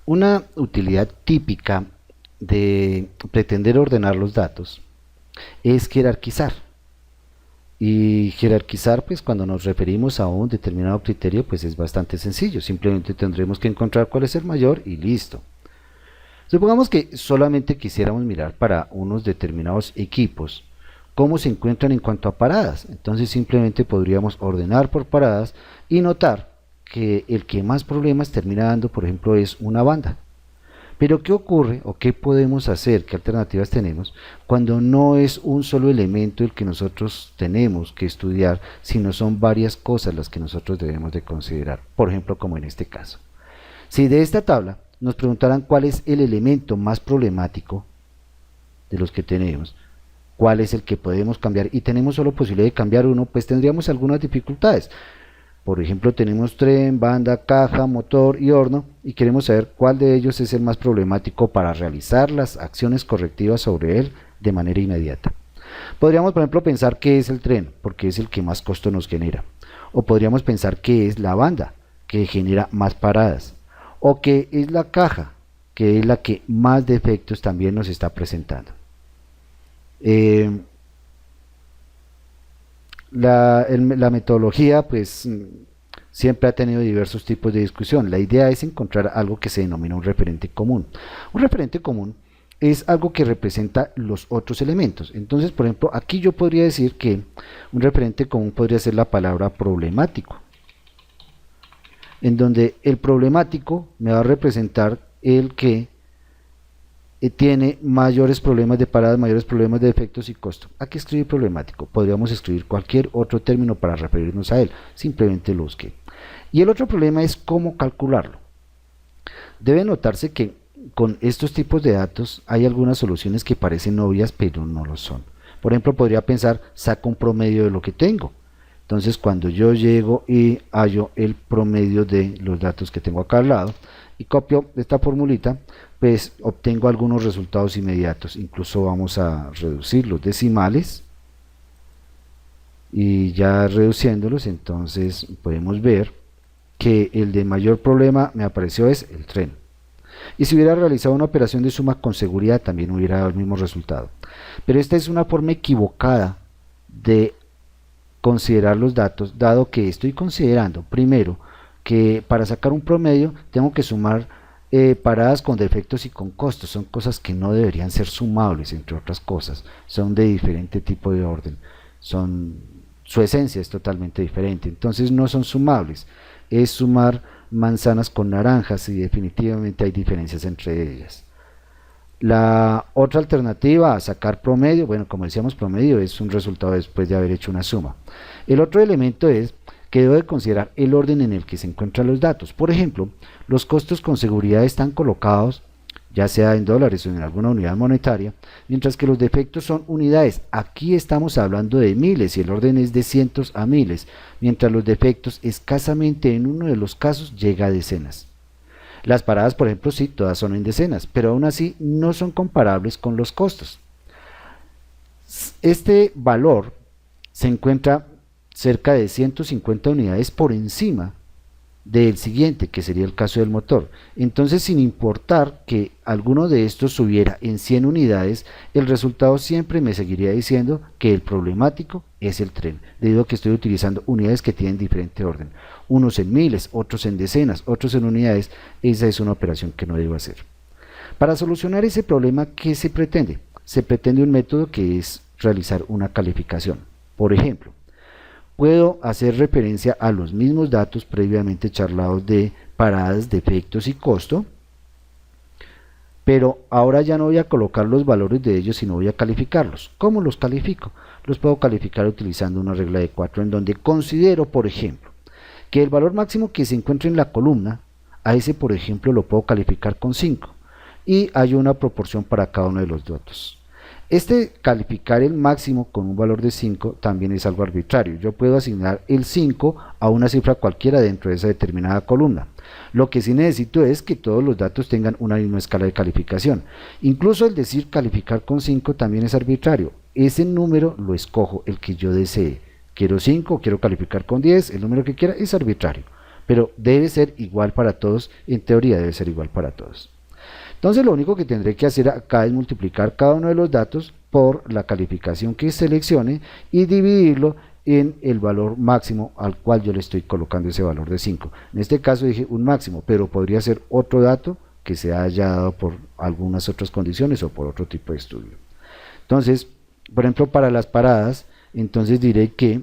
Una utilidad típica de pretender ordenar los datos es jerarquizar. Y jerarquizar, pues cuando nos referimos a un determinado criterio, pues es bastante sencillo. Simplemente tendremos que encontrar cuál es el mayor y listo. Supongamos que solamente quisiéramos mirar para unos determinados equipos cómo se encuentran en cuanto a paradas. Entonces simplemente podríamos ordenar por paradas y notar que el que más problemas termina dando, por ejemplo, es una banda. Pero ¿qué ocurre o qué podemos hacer, qué alternativas tenemos cuando no es un solo elemento el que nosotros tenemos que estudiar, sino son varias cosas las que nosotros debemos de considerar? Por ejemplo, como en este caso. Si de esta tabla nos preguntaran cuál es el elemento más problemático de los que tenemos, cuál es el que podemos cambiar y tenemos solo posibilidad de cambiar uno, pues tendríamos algunas dificultades. Por ejemplo, tenemos tren, banda, caja, motor y horno y queremos saber cuál de ellos es el más problemático para realizar las acciones correctivas sobre él de manera inmediata. Podríamos, por ejemplo, pensar que es el tren, porque es el que más costo nos genera. O podríamos pensar que es la banda, que genera más paradas. O que es la caja, que es la que más defectos también nos está presentando. Eh, la metodología pues siempre ha tenido diversos tipos de discusión. La idea es encontrar algo que se denomina un referente común. Un referente común es algo que representa los otros elementos. Entonces, por ejemplo, aquí yo podría decir que un referente común podría ser la palabra problemático, en donde el problemático me va a representar el que tiene mayores problemas de paradas, mayores problemas de defectos y costo. Aquí escribir problemático, podríamos escribir cualquier otro término para referirnos a él, simplemente lo busqué. Y el otro problema es cómo calcularlo. Debe notarse que con estos tipos de datos hay algunas soluciones que parecen obvias pero no lo son. Por ejemplo, podría pensar, saco un promedio de lo que tengo. Entonces cuando yo llego y hallo el promedio de los datos que tengo acá al lado y copio esta formulita, pues obtengo algunos resultados inmediatos. Incluso vamos a reducir los decimales y ya reduciéndolos, entonces podemos ver que el de mayor problema me apareció es el tren. Y si hubiera realizado una operación de suma con seguridad también hubiera dado el mismo resultado. Pero esta es una forma equivocada de considerar los datos, dado que estoy considerando primero que para sacar un promedio tengo que sumar paradas con defectos y con costos. Son cosas que no deberían ser sumables, entre otras cosas, son de diferente tipo de orden, su esencia es totalmente diferente, entonces no son sumables, es sumar manzanas con naranjas y definitivamente hay diferencias entre ellas. La otra alternativa a sacar promedio, bueno, como decíamos, promedio es un resultado después de haber hecho una suma. El otro elemento es que debo de considerar el orden en el que se encuentran los datos. Por ejemplo, los costos con seguridad están colocados ya sea en dólares o en alguna unidad monetaria, mientras que los defectos son unidades. Aquí estamos hablando de miles y el orden es de cientos a miles, mientras los defectos escasamente en uno de los casos llega a decenas. Las paradas, por ejemplo, sí, todas son en decenas, pero aún así no son comparables con los costos. Este valor se encuentra cerca de 150 unidades por encima del siguiente, que sería el caso del motor. Entonces, sin importar que alguno de estos subiera en 100 unidades, el resultado siempre me seguiría diciendo que el problemático es el tren, debido a que estoy utilizando unidades que tienen diferente orden, unos en miles, otros en decenas, otros en unidades. Esa es una operación que no debo hacer. Para solucionar ese problema, ¿qué se pretende? Se pretende un método que es realizar una calificación. Por ejemplo, puedo hacer referencia a los mismos datos previamente charlados de paradas, defectos y costo, pero ahora ya no voy a colocar los valores de ellos, sino voy a calificarlos. ¿Cómo los califico? Los puedo calificar utilizando una regla de 4, en donde considero, por ejemplo, que el valor máximo que se encuentra en la columna, a ese, por ejemplo, lo puedo calificar con 5, y hay una proporción para cada uno de los datos. Este calificar el máximo con un valor de 5 también es algo arbitrario. Yo puedo asignar el 5 a una cifra cualquiera dentro de esa determinada columna. Lo que sí necesito es que todos los datos tengan una misma escala de calificación. Incluso el decir calificar con 5 también es arbitrario. Ese número lo escojo, el que yo desee. Quiero 5, quiero calificar con 10, el número que quiera es arbitrario. pero debe ser igual para todos, en teoría debe ser igual para todos. Entonces lo único que tendré que hacer acá es multiplicar cada uno de los datos por la calificación que seleccione y dividirlo en el valor máximo al cual yo le estoy colocando ese valor de 5. En este caso dije un máximo, pero podría ser otro dato que se haya dado por algunas otras condiciones o por otro tipo de estudio. Entonces, por ejemplo, para las paradas, entonces diré que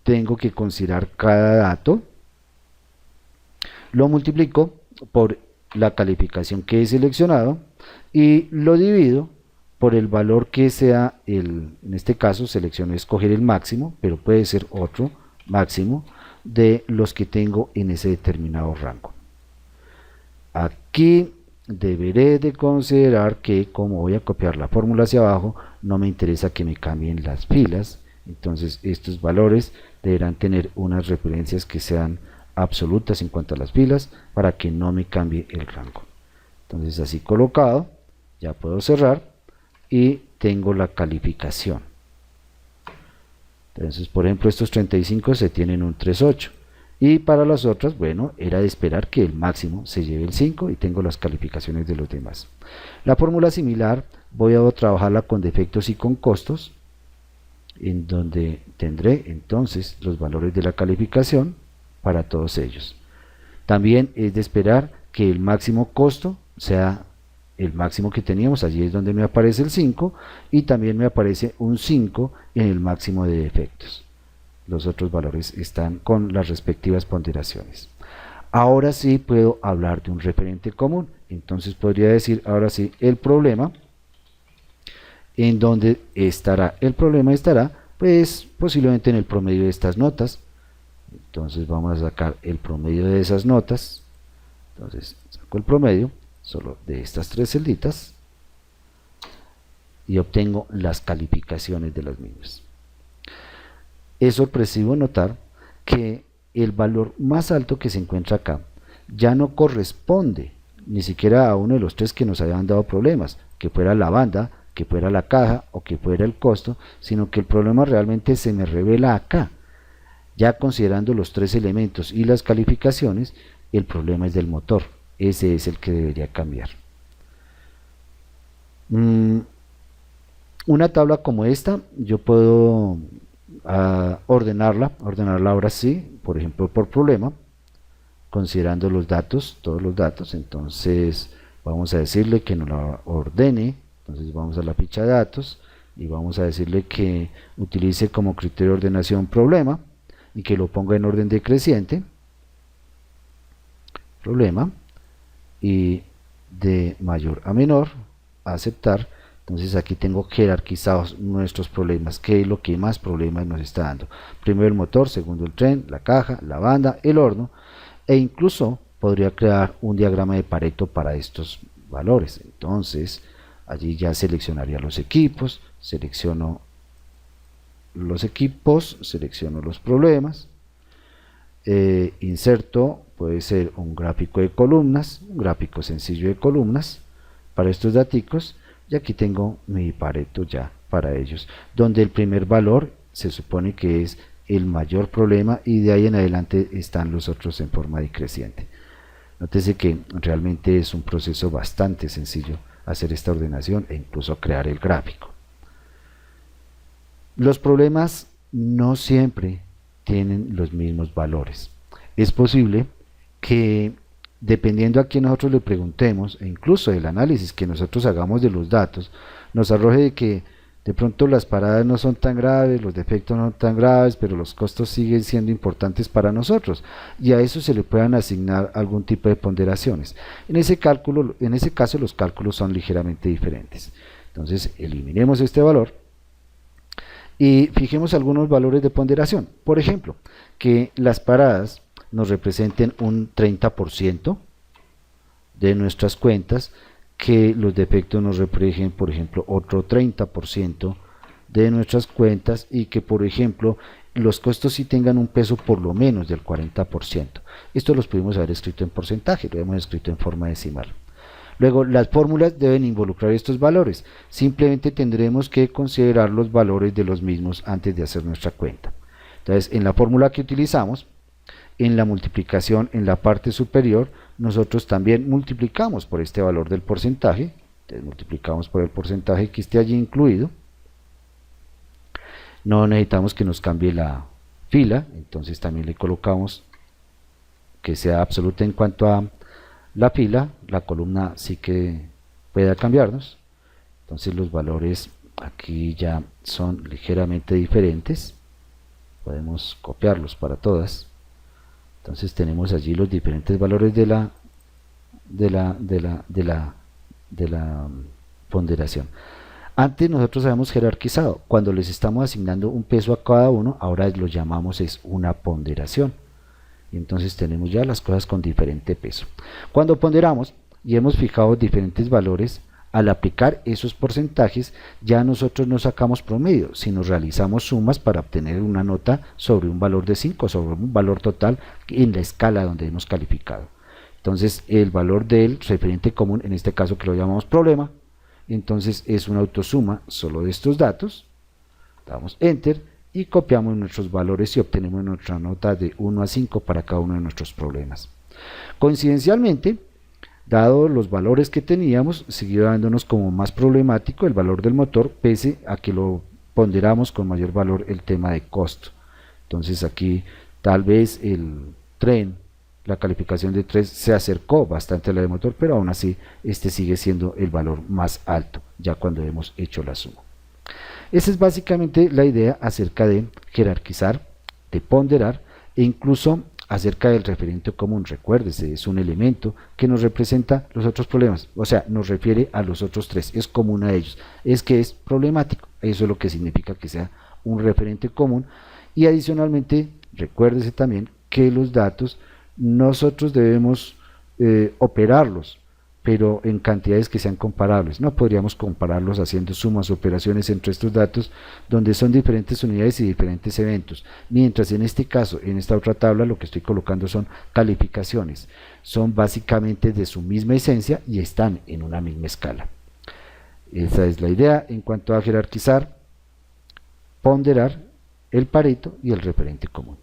tengo que considerar cada dato, lo multiplico por la calificación que he seleccionado y lo divido por el valor que sea en este caso selecciono escoger el máximo, pero puede ser otro máximo de los que tengo en ese determinado rango. Aquí deberé de considerar que como voy a copiar la fórmula hacia abajo, no me interesa que me cambien las filas, entonces estos valores deberán tener unas referencias que sean absolutas en cuanto a las filas para que no me cambie el rango. Entonces así colocado, ya puedo cerrar y tengo la calificación. Entonces por ejemplo estos 35 se tienen un 3.8 y para las otras, bueno, era de esperar que el máximo se lleve el 5 y tengo las calificaciones de los demás. La fórmula similar voy a trabajarla con defectos y con costos, en donde tendré entonces los valores de la calificación para todos ellos. También es de esperar que el máximo costo sea el máximo que teníamos, allí es donde me aparece el 5 y también me aparece un 5 en el máximo de defectos. Los otros valores están con las respectivas ponderaciones. Ahora sí puedo hablar de un referente común, entonces podría decir ahora sí el problema, en donde estará, el problema estará pues posiblemente en el promedio de estas notas. Entonces vamos a sacar el promedio de esas notas, entonces saco el promedio solo de estas tres celditas y obtengo las calificaciones de las mismas. Es sorpresivo notar que el valor más alto que se encuentra acá ya no corresponde ni siquiera a uno de los tres que nos habían dado problemas, que fuera la banda, que fuera la caja o que fuera el costo, sino que el problema realmente se me revela acá. Ya considerando los tres elementos y las calificaciones, el problema es del motor, ese es el que debería cambiar. Una tabla como esta yo puedo ordenarla ahora sí, por ejemplo por problema, considerando los datos, todos los datos. Entonces vamos a decirle que nos la ordene, entonces vamos a la ficha de datos y vamos a decirle que utilice como criterio de ordenación problema y que lo ponga en orden decreciente, problema, y de mayor a menor, aceptar. Entonces aquí tengo jerarquizados nuestros problemas, que es lo que más problemas nos está dando. Primero el motor, segundo el tren, la caja, la banda, el horno, e incluso podría crear un diagrama de Pareto para estos valores. Entonces allí ya seleccionaría los equipos, selecciono los problemas, inserto, puede ser un gráfico de columnas, un gráfico sencillo de columnas para estos daticos, y aquí tengo mi Pareto ya para ellos, donde el primer valor se supone que es el mayor problema y de ahí en adelante están los otros en forma decreciente. Nótese que realmente es un proceso bastante sencillo hacer esta ordenación e incluso crear el gráfico. Los problemas no siempre tienen los mismos valores. Es posible que dependiendo a quién nosotros le preguntemos e incluso del análisis que nosotros hagamos de los datos, nos arroje de que de pronto las paradas no son tan graves, los defectos no son tan graves, pero los costos siguen siendo importantes para nosotros y a eso se le puedan asignar algún tipo de ponderaciones. En ese caso los cálculos son ligeramente diferentes. Entonces eliminemos este valor y fijemos algunos valores de ponderación. Por ejemplo, que las paradas nos representen un 30% de nuestras cuentas, que los defectos nos representen, por ejemplo, otro 30% de nuestras cuentas y que, por ejemplo, los costos sí tengan un peso por lo menos del 40%. Esto los pudimos haber escrito en porcentaje, lo hemos escrito en forma decimal. Luego, las fórmulas deben involucrar estos valores. Simplemente tendremos que considerar los valores de los mismos antes de hacer nuestra cuenta. Entonces, en la fórmula que utilizamos, en la multiplicación en la parte superior nosotros también multiplicamos por este valor del porcentaje. Entonces multiplicamos por el porcentaje que esté allí incluido. No necesitamos que nos cambie la fila, entonces también le colocamos que sea absoluta en cuanto a la fila. La columna sí que pueda cambiarnos, entonces los valores aquí ya son ligeramente diferentes, podemos copiarlos para todas. Entonces tenemos allí los diferentes valores de la ponderación. Antes nosotros habíamos jerarquizado, cuando les estamos asignando un peso a cada uno, ahora lo llamamos es una ponderación. Y entonces tenemos ya las cosas con diferente peso. Cuando ponderamos y hemos fijado diferentes valores, al aplicar esos porcentajes ya nosotros no sacamos promedio, sino realizamos sumas para obtener una nota sobre un valor de 5, sobre un valor total en la escala donde hemos calificado. Entonces el valor del referente común, en este caso que lo llamamos problema, entonces es una autosuma solo de estos datos, damos enter y copiamos nuestros valores y obtenemos nuestra nota de 1 a 5 para cada uno de nuestros problemas. Coincidencialmente, dado los valores que teníamos, siguió dándonos como más problemático el valor del motor, pese a que lo ponderamos con mayor valor el tema de costo. Entonces aquí tal vez el tren, la calificación de 3 se acercó bastante a la de motor, pero aún así este sigue siendo el valor más alto ya cuando hemos hecho la suma. Esa es básicamente la idea acerca de jerarquizar, de ponderar e incluso acerca del referente común. Recuérdese, es un elemento que nos representa los otros problemas, o sea, nos refiere a los otros tres, es común a ellos, es que es problemático. Eso es lo que significa que sea un referente común. Y adicionalmente, recuérdese también que los datos nosotros debemos operarlos, pero en cantidades que sean comparables. No podríamos compararlos haciendo sumas o operaciones entre estos datos donde son diferentes unidades y diferentes eventos, mientras en este caso, en esta otra tabla, lo que estoy colocando son calificaciones, son básicamente de su misma esencia y están en una misma escala. Esa es la idea en cuanto a jerarquizar, ponderar, el Pareto y el referente común.